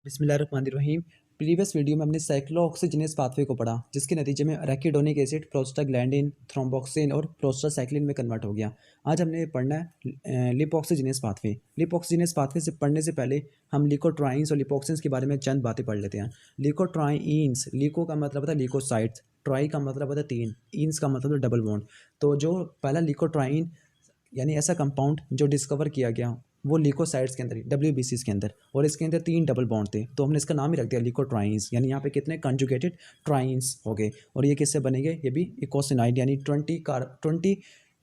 बिस्मिल्लाहिर्रहमानिर्रहीम। Previous video में हमने साइक्लोऑक्सीजनेस पाथवे को पढ़ा, जिसके नतीजे में एराकिडोनिक एसिड प्रोस्टाग्लैंडिन, थ्रोम्बोक्सिन और प्रोस्टासाइक्लिन में कन्वर्ट हो गया। आज हमने पढ़ना है लिपोऑक्सीजनेस पाथवे। लिपोऑक्सीजनेस पाथवे से पढ़ने से पहले हम लिकोट्राइन्स और लिपोक्सिन्स के बारे में चंद बातें पढ़ लेते हैं। लिकोट्राइन्स, लिको का मतलब होता है लिकोसाइट्स, ट्राई का मतलब होता है तीन, ईन्स का मतलब डबल बॉन्ड। तो जो पहला लिकोट्राइन यानी ऐसा कंपाउंड जो डिस्कवर किया गया वो लिकोसाइड्स के अंदर, WBCs के अंदर, और इसके अंदर 3 डबल बॉन्ड थे, तो हमने इसका नाम ही रख दिया लिकोट्राइन्स। यानी यहाँ पे कितने कंजुगेटेड ट्राइन्स हो गए। और ये किससे बनेंगे? ये भी इकोसिनाइड यानी 20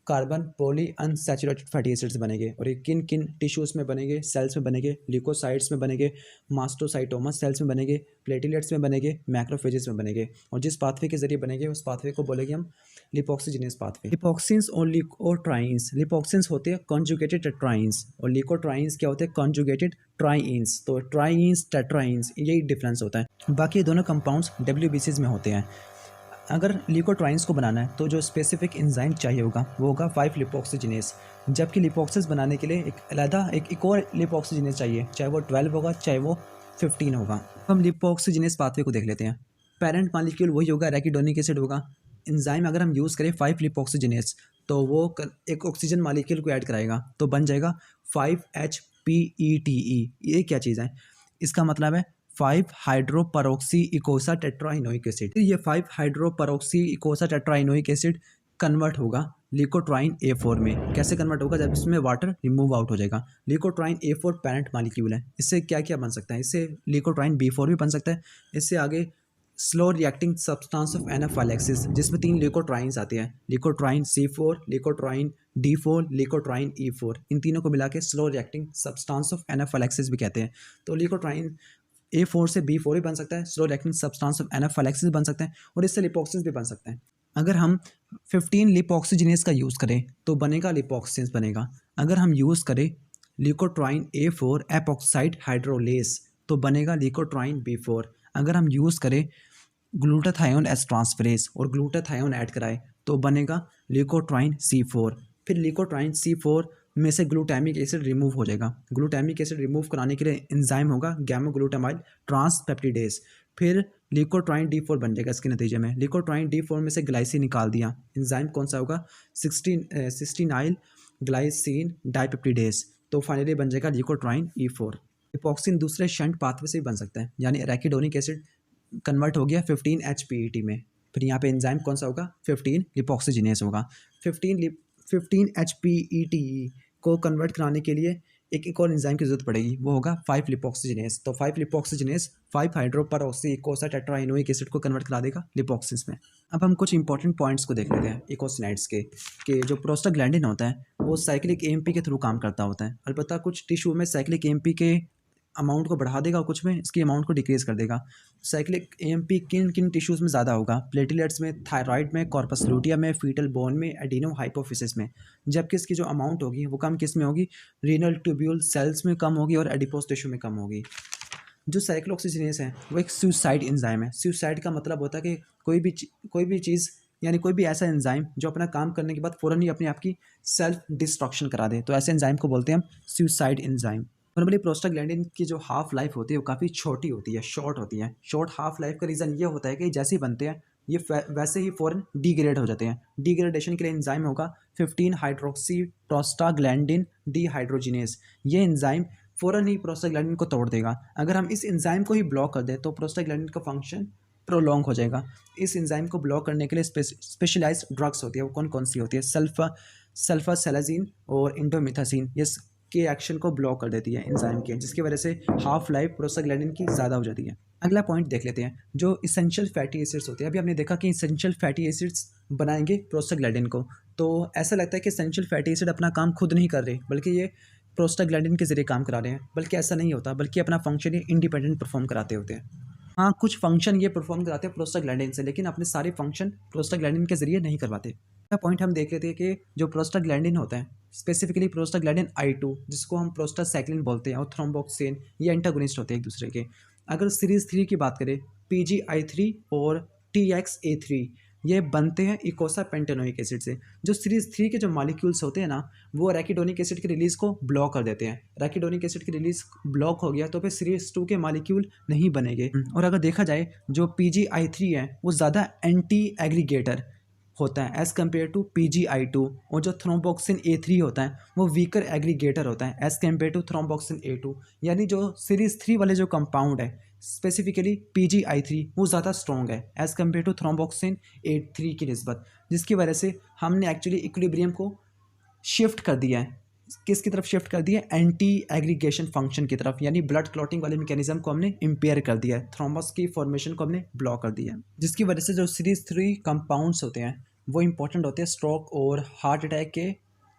carbon poly unsaturated fatty acids बनेंगे। और ये किन किन टिश्यूज़ में बनेंगे? सेल्स में बनेंगे, लिकोसाइट्स में बनेंगे, मास्टोसाइटोमा सेल्स में बनेंगे, प्लेटलेट्स में बनेंगे, मैक्रोफेजेस में बनेंगे। और जिस पाथवे के जरिए बनेंगे उस पाथवे को बोलेंगे हम लिपोऑक्सीजनेस पाथवे। लिपोक्सिन्स और लिकोट्राइन्स, लिपोक्सिन्स होते हैं कॉन्जुगेटेड टेट्राइन्स और लिकोट्राइन्स क्या होते हैं? कॉन्जुगेटेड ट्राइन्स। तो ट्राइन्स, टेट्राइन्स, यही डिफरेंस होता है। बाकी दोनों कंपाउंड्स WBCs में होते हैं। अगर लिकोट्राइन्स को बनाना है तो जो स्पेसिफिक एंजाइम चाहिए होगा वो होगा 5-लिपोक्सिजिनेस, जबकि लिपोक्सिस बनाने के लिए एक अलग एक और लिपोक्सिजिनेस चाहिए, चाहे वो 12 होगा चाहे वो 15 होगा। हम लिपोक्सिजिनेस पाथवे को देख लेते हैं। पेरेंट मॉलिक्यूल वही होगा, एराकिडोनिक एसिड होगा। एंजाइम अगर हम यूज़ करें 5-लिपोक्सिजिनेस तो वो एक ऑक्सीजन मॉलिक्यूल को ऐड कराएगा तो बन जाएगा 5-HPETE। ये क्या चीज़ है? इसका मतलब है 5-हाइड्रोपरोक्सी इकोसा टेट्राइनोइक एसिड। ये 5-हाइड्रोपरोक्सी इकोसा टेट्राइनोइक एसिड कन्वर्ट होगा लिकोट्राइन A4 में। कैसे कन्वर्ट होगा? जब इसमें वाटर रिमूव आउट हो जाएगा। लिकोट्राइन A4 पेरेंट मॉलिक्यूल है। इससे क्या क्या बन सकता है? इससे लिकोट्राइन B4 भी बन सकता है। इससे आगे slow reacting substance of anaphylaxis, जिसमें 3 लिकोट्राइन्स आते हैं, लिकोट्राइन C4, लिकोट्राइन D4, लिकोट्राइन E4। इन तीनों को मिला के slow reacting substance of anaphylaxis भी कहते हैं। तो लिकोट्राइन A4 से B4 भी बन सकता है, slow reacting substance of anaphylaxis बन सकते हैं, और इससे लिपोक्सिन्स भी बन सकते हैं। अगर हम 15 लिपोक्सिजिनेस का यूज़ करें तो बनेगा लिपोक्सिन्स बनेगा। अगर हम यूज़ करें लिकोट्राइन A4 एपॉक्साइड हाइड्रोलेस तो बनेगा लिकोट्राइन B4। अगर हम यूज़ करें ग्लूटाथायोन एस ट्रांसफरेज और ग्लूटाथायोन ऐड कराए तो बनेगा लिकोट्राइन C4। फिर लिकोट्राइन C4 में से ग्लूटामिक एसिड रिमूव हो जाएगा। ग्लूटामिक एसिड रिमूव कराने के लिए एंजाइम होगा गैमा ग्लूटामाइल ट्रांसपेप्टिडेस। फिर लिकोट्राइन D4 बन जाएगा। इसके नतीजे में लिकोट्राइन D4 में से ग्लाइसिन निकाल दिया। एंजाइम कौन सा होगा? 16 ग्लाइसिन डाइपेप्टिडेस। तो फाइनली बन जाएगा लिकोट्राइन E4। लिपोक्सिन दूसरे शंट पाथवे से भी बन सकता है, यानी एराकिडोनिक एसिड कन्वर्ट हो गया 15-HPET में। फिर यहाँ पे एंजाइम कौन सा होगा? 15 लिपोक्सिजिनेस होगा। 15-HPET को कन्वर्ट कराने के लिए एक और एंजाइम की जरूरत पड़ेगी, वो होगा 5-लिपोक्सिजिनेस। तो 5-लिपोक्सिजिनेस 5-हाइड्रोपरोक्सी इकोसा टेट्राइनोइक एसिड को कन्वर्ट करा देगा लिपोक्सिस में। अब हम कुछ इंपॉर्टेंट पॉइंट्स को देख लेते हैं इकोसिनाइड्स के, कि जो प्रोस्टाग्लैंडिन होता है वो साइक्लिक AMP के थ्रू काम करता होता है। अलबत्ता कुछ टिश्यू में साइक्लिक AMP के अमाउंट को बढ़ा देगा और कुछ में इसकी अमाउंट को डिक्रीज कर देगा। साइक्लिक AMP किन किन टिश्यूज़ में ज़्यादा होगा? प्लेटलेट्स में, थायराइड में, कॉर्पस लूटियम में, फीटल बोन में, एडिनो हाइपोफिसिस में। जबकि इसकी जो अमाउंट होगी वो कम किस में होगी? रीनल ट्यूब्यूल सेल्स में कम होगी और एडिपोज टिश्यू में कम होगी। जो साइक्लोऑक्सीजिनेस है वो एक सुसाइड एंजाइम है। सुसाइड का मतलब होता है कि कोई भी चीज़ यानी कोई भी ऐसा एंजाइम जो अपना काम करने के बाद फ़ौरन ही अपने आप की सेल्फ डिस्ट्रक्शन करा दे, तो ऐसे एंजाइम को बोलते हैं हम सुसाइड एंजाइम। नॉर्मली प्रोस्टाग्लैंडिन की जो हाफ लाइफ होती है वो काफ़ी छोटी होती है, शॉर्ट होती है। शॉर्ट हाफ लाइफ का रीज़न ये होता है कि जैसे ही बनते हैं ये वैसे ही फ़ौरन डिग्रेड हो जाते हैं। डिग्रेडेशन के लिए एंजाइम होगा 15 हाइड्रोक्सी प्रोस्टाग्लैंडिन डिहाइड्रोजिनेस। ये एंजाइम फ़ौरन ही प्रोस्टाग्लैंडिन को तोड़ देगा। अगर हम इस एंजाइम को ही ब्लॉक कर दें तो प्रोस्टाग्लैंडिन का फंक्शन प्रोलॉन्ग हो जाएगा। इस एंजाइम को ब्लॉक करने के लिए स्पेशलाइज्ड ड्रग्स होती है। वो कौन कौन सी होती है? सल्फासेलाजीन और इंडोमिथासिन। ये के एक्शन को ब्लॉक कर देती है एंजाइम के, जिसकी वजह से हाफ लाइफ प्रोस्टाग्लैंडिन की ज़्यादा हो जाती है। अगला पॉइंट देख लेते हैं, जो इसेंशियल फैटी एसिड्स होते हैं। अभी हमने देखा कि इसेंशियल फैटी एसिड्स बनाएंगे प्रोस्टाग्लैंडिन को, तो ऐसा लगता है कि इसेंशियल फैटी एसिड अपना काम खुद नहीं कर रहे बल्कि ये प्रोस्टाग्लैंडिन के जरिए काम करा रहे हैं। बल्कि ऐसा नहीं होता, बल्कि अपना फंक्शन ये इंडिपेंडेंट परफॉर्म कराते होते हैं। हाँ, कुछ फंक्शन ये परफॉर्म कराते हैं प्रोस्टाग्लैंडिन से, लेकिन अपने सारे फंक्शन प्रोस्टाग्लैंडिन के जरिए नहीं करवाते। अगला पॉइंट हम देख लेते हैं कि जो प्रोस्टाग्लैंडिन होता है, स्पेसिफिकली प्रोस्टाग्लैंडिन I2 जिसको हम प्रोस्टासाइक्लिन बोलते हैं, और थ्रोम्बोक्सिन, ये एंटागोनिस्ट होते हैं एक दूसरे के। अगर सीरीज़ 3 की बात करें, PGI3 और TXA3, ये बनते हैं इकोसा पेंटेनोइक एसिड से। जो सीरीज़ 3 के जो मॉलिक्यूल्स होते हैं ना, वो एराकिडोनिक एसिड की रिलीज़ को ब्लॉक कर देते हैं। एराकिडोनिक एसिड की रिलीज़ ब्लॉक हो गया तो फिर सीरीज़ 2 के मॉलिक्यूल नहीं बनेंगे। और अगर देखा जाए जो PgI3 है वो ज़्यादा एंटी एग्रीगेटर होता है एज़ कम्पेयर टू PgI2, और जो थ्रोम्बोक्सिन A3 होता है वो वीकर एग्रीगेटर होता है as compare to thromboxane A2। यानी जो सीरीज़ 3 वाले जो कंपाउंड है स्पेसिफिकली PgI3 वो ज़्यादा स्ट्रॉन्ग है as compare to thromboxane A3 की निस्बत, जिसकी वजह से हमने एक्चुअली इक्विलिब्रियम को शिफ्ट कर दिया है। किसकी तरफ शिफ्ट कर दिया है? एंटी एग्रीगेशन फंक्शन की तरफ, यानी ब्लड क्लॉटिंग वाले मैकेनिज्म को हमने इम्पेयर कर दिया है, थ्रोम्बस की फॉर्मेशन को हमने ब्लॉक कर दिया है, जिसकी वजह से जो सीरीज 3 कंपाउंड्स होते हैं वो इंपॉर्टेंट होते हैं स्ट्रोक और हार्ट अटैक के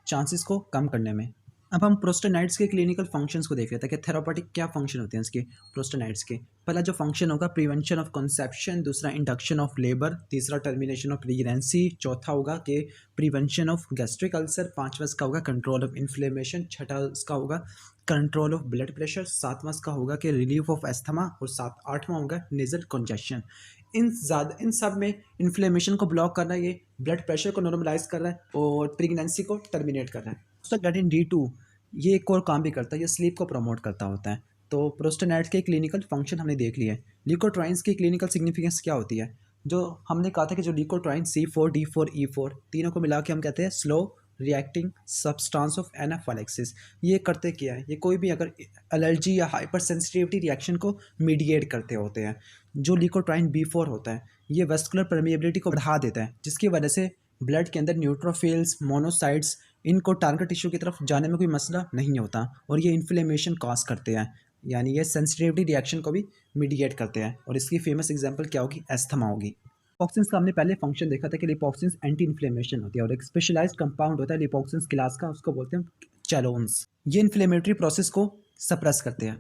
चांसेस को कम करने में। अब हम प्रोस्टेनाइड्स के क्लिनिकल फंक्शंस को देख रहे थे कि थेरापेटिक क्या फंक्शन होते हैं इसके प्रोस्टेनाइड्स के। पहला जो फंक्शन होगा प्रिवेंशन ऑफ कंसेप्शन, दूसरा इंडक्शन ऑफ लेबर, तीसरा टर्मिनेशन ऑफ प्रेगनेंसी, चौथा होगा कि प्रिवेंशन ऑफ गैस्ट्रिक अल्सर, पांचवा इसका होगा कंट्रोल ऑफ इन्फ्लेमेशन, छठा इसका होगा कंट्रोल ऑफ ब्लड प्रेशर, सातवां इसका होगा कि रिलीफ ऑफ एस्थमा, और आठवां होगा नेजल कंजेशन। इन सब में इन्फ्लेमेशन को ब्लॉक कर रहा है, ये ब्लड प्रेशर को नॉर्मलाइज कर रहा है और प्रेगनेंसी को टर्मिनेट कर रहा है। प्रोस्टाग्लैंडिन D2 ये एक और काम भी करता है, ये स्लीप को प्रमोट करता होता है। तो प्रोस्टेनाइड्स के क्लिनिकल फंक्शन हमने देख लिया है। ल्यूकोट्राइन्स की क्लिनिकल सिग्निफिकेंस क्या होती है? जो हमने कहा था कि जो ल्यूकोट्राइन C4D4E4 तीनों को मिला के हम कहते हैं slow reacting substance of anaphylaxis. ये करते क्या है? ये कोई भी अगर एलर्जी या हाइपर सेंसिटिविटी रिएक्शन को मीडिएट करते होते हैं। जो ल्यूकोट्राइन B4 होता है ये वेस्कुलर परमिएबिलिटी को बढ़ा देता है, जिसकी वजह से ब्लड के अंदर न्यूट्रोफिल्स, मोनोसाइट्स, इनको टारगेट टिश्यू की तरफ जाने में कोई मसला नहीं होता, और ये इन्फ्लेमेशन कॉज करते हैं, यानी ये सेंसिटिविटी रिएक्शन को भी मीडिएट करते हैं। और इसकी फेमस एग्जांपल क्या होगी? एस्थमा होगी। लिपोक्सिन्स का हमने पहले फंक्शन देखा था कि लिपोक्सिन्स एंटी इन्फ्लेमेशन होती है, और एक स्पेशलाइज्ड कंपाउंड होता है लिपोक्सिन्स क्लास का, उसको बोलते हैं चैलोन्स। ये इन्फ्लेमेटरी प्रोसेस को सप्रेस करते हैं।